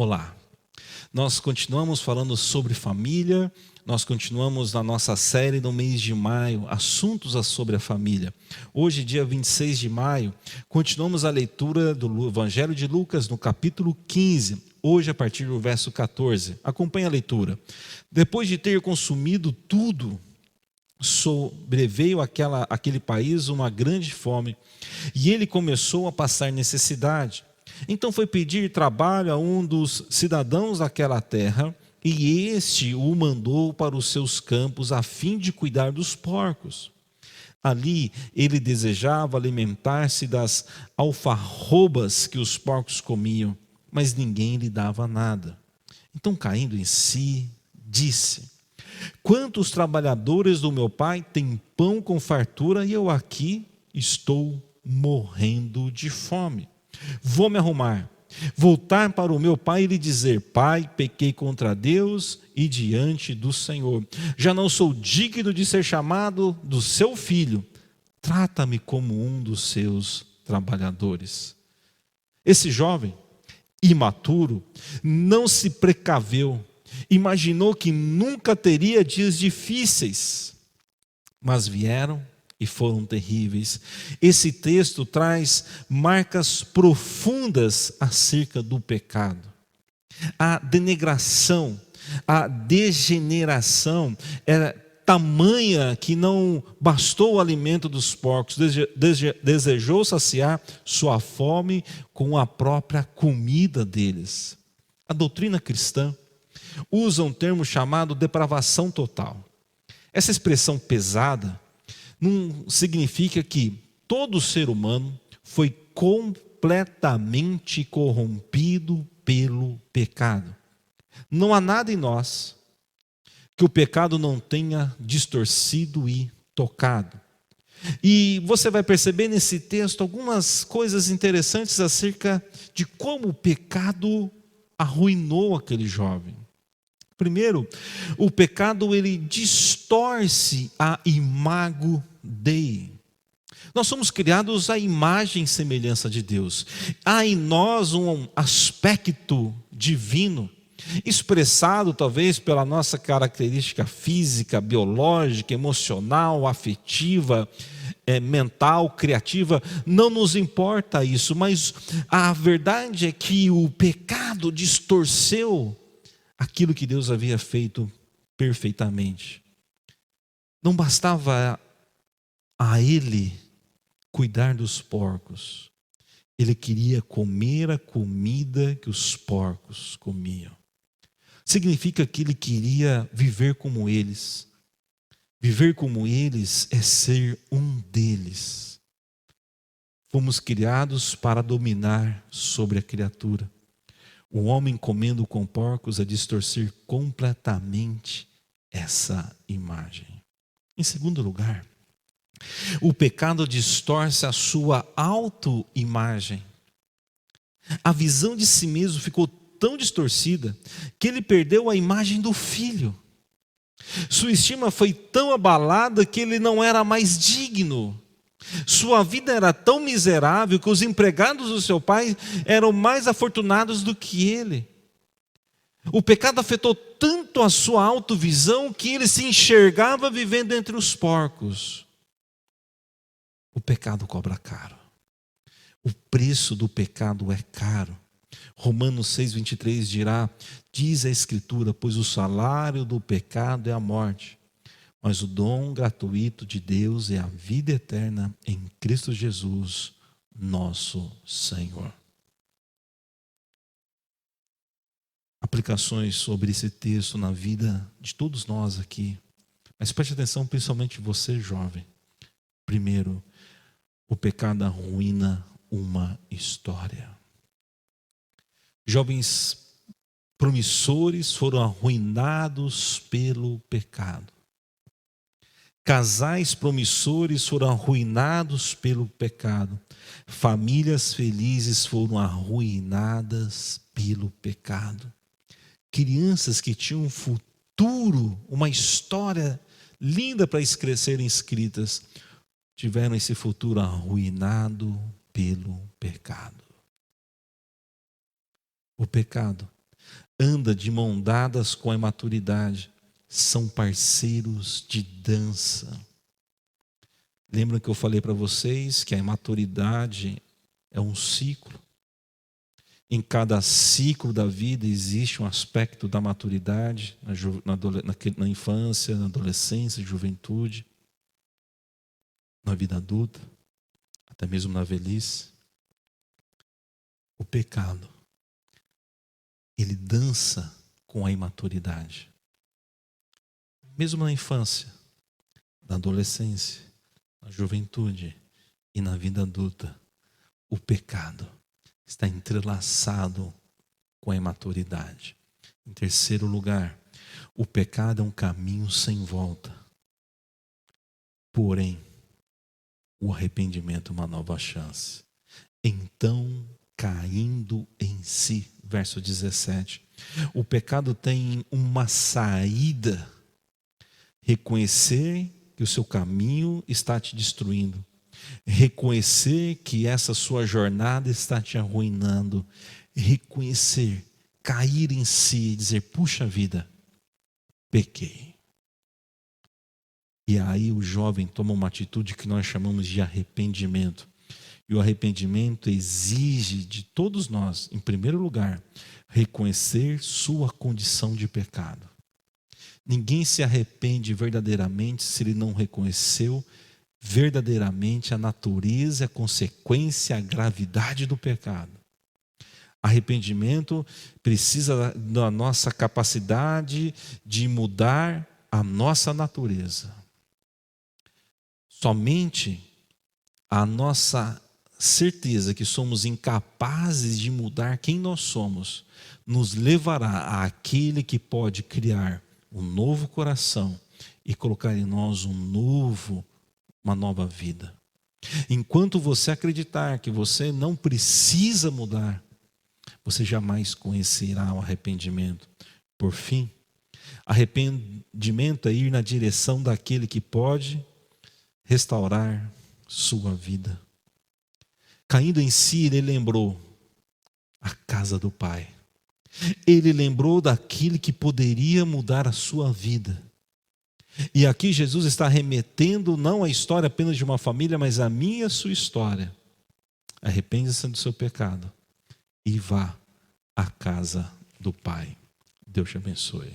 Olá, nós continuamos falando sobre família, nós continuamos na nossa série no mês de maio, assuntos sobre a família. Hoje, dia 26 de maio, continuamos a leitura do Evangelho de Lucas no capítulo 15, hoje a partir do verso 14. Acompanhe a leitura. Depois de ter consumido tudo, sobreveio àquele país uma grande fome, e ele começou a passar necessidade. Então foi pedir trabalho a um dos cidadãos daquela terra, e este o mandou para os seus campos a fim de cuidar dos porcos. Ali ele desejava alimentar-se das alfarrobas que os porcos comiam, mas ninguém lhe dava nada. Então, caindo em si, disse: quantos trabalhadores do meu pai têm pão com fartura e eu aqui estou morrendo de fome. Vou me arrumar, voltar para o meu pai e lhe dizer: Pai, pequei contra Deus e diante do Senhor. Já não sou digno de ser chamado do seu filho. Trata-me como um dos seus trabalhadores. Esse jovem, imaturo, não se precaveu, imaginou que nunca teria dias difíceis, mas vieram e foram terríveis. Esse texto traz marcas profundas acerca do pecado. A denegação, a degeneração era tamanha que não bastou o alimento dos porcos, desejou saciar sua fome com a própria comida deles. A doutrina cristã usa um termo chamado depravação total. Essa expressão pesada não significa que todo ser humano foi completamente corrompido pelo pecado. Não há nada em nós que o pecado não tenha distorcido e tocado. E você vai perceber nesse texto algumas coisas interessantes acerca de como o pecado arruinou aquele jovem. Primeiro, o pecado ele distorce a imago Dei. Nós somos criados à imagem e semelhança de Deus. Há em nós um aspecto divino, expressado talvez pela nossa característica física, biológica, emocional, afetiva, mental, criativa. Não nos importa isso, mas a verdade é que o pecado distorceu aquilo que Deus havia feito perfeitamente. Não bastava a ele cuidar dos porcos, ele queria comer a comida que os porcos comiam. Significa que ele queria viver como eles. Viver como eles é ser um deles. Fomos criados para dominar sobre a criatura. O homem comendo com porcos é distorcer completamente essa imagem. Em segundo lugar, o pecado distorce a sua autoimagem. A visão de si mesmo ficou tão distorcida que ele perdeu a imagem do filho. Sua estima foi tão abalada que ele não era mais digno. Sua vida era tão miserável que os empregados do seu pai eram mais afortunados do que ele. O pecado afetou tanto a sua autovisão que ele se enxergava vivendo entre os porcos. O pecado cobra caro. O preço do pecado é caro. Romanos 6,23 diz a Escritura: pois o salário do pecado é a morte, mas o dom gratuito de Deus é a vida eterna em Cristo Jesus, nosso Senhor. Aplicações sobre esse texto na vida de todos nós aqui. Mas preste atenção, principalmente você, jovem. Primeiro, o pecado arruína uma história. Jovens promissores foram arruinados pelo pecado. Casais promissores foram arruinados pelo pecado. Famílias felizes foram arruinadas pelo pecado. Crianças que tinham um futuro, uma história linda para serem escritas, tiveram esse futuro arruinado pelo pecado. O pecado anda de mão dadas com a imaturidade. São parceiros de dança. Lembram que eu falei para vocês que a imaturidade é um ciclo? Em cada ciclo da vida existe um aspecto da maturidade, na infância, na adolescência, juventude, na vida adulta, até mesmo na velhice. O pecado, ele dança com a imaturidade. Mesmo na infância, na adolescência, na juventude e na vida adulta, o pecado está entrelaçado com a imaturidade. Em terceiro lugar, o pecado é um caminho sem volta. Porém, o arrependimento é uma nova chance. Então, caindo em si, verso 17, o pecado tem uma saída: reconhecer que o seu caminho está te destruindo, reconhecer que essa sua jornada está te arruinando, reconhecer, cair em si e dizer: puxa vida, pequei. E aí o jovem toma uma atitude que nós chamamos de arrependimento. E o arrependimento exige de todos nós, em primeiro lugar, reconhecer sua condição de pecado. Ninguém se arrepende verdadeiramente se ele não reconheceu verdadeiramente a natureza, a consequência, a gravidade do pecado. Arrependimento precisa da nossa capacidade de mudar a nossa natureza. Somente a nossa certeza que somos incapazes de mudar quem nós somos nos levará àquele que pode criar um novo coração e colocar em nós uma nova vida. Enquanto você acreditar que você não precisa mudar, você jamais conhecerá o arrependimento. Por fim, arrependimento é ir na direção daquele que pode restaurar sua vida. Caindo em si, ele lembrou a casa do Pai. Ele lembrou daquele que poderia mudar a sua vida. E aqui Jesus está remetendo não a história apenas de uma família, mas a minha e a sua história. Arrependa-se do seu pecado e vá à casa do Pai. Deus te abençoe.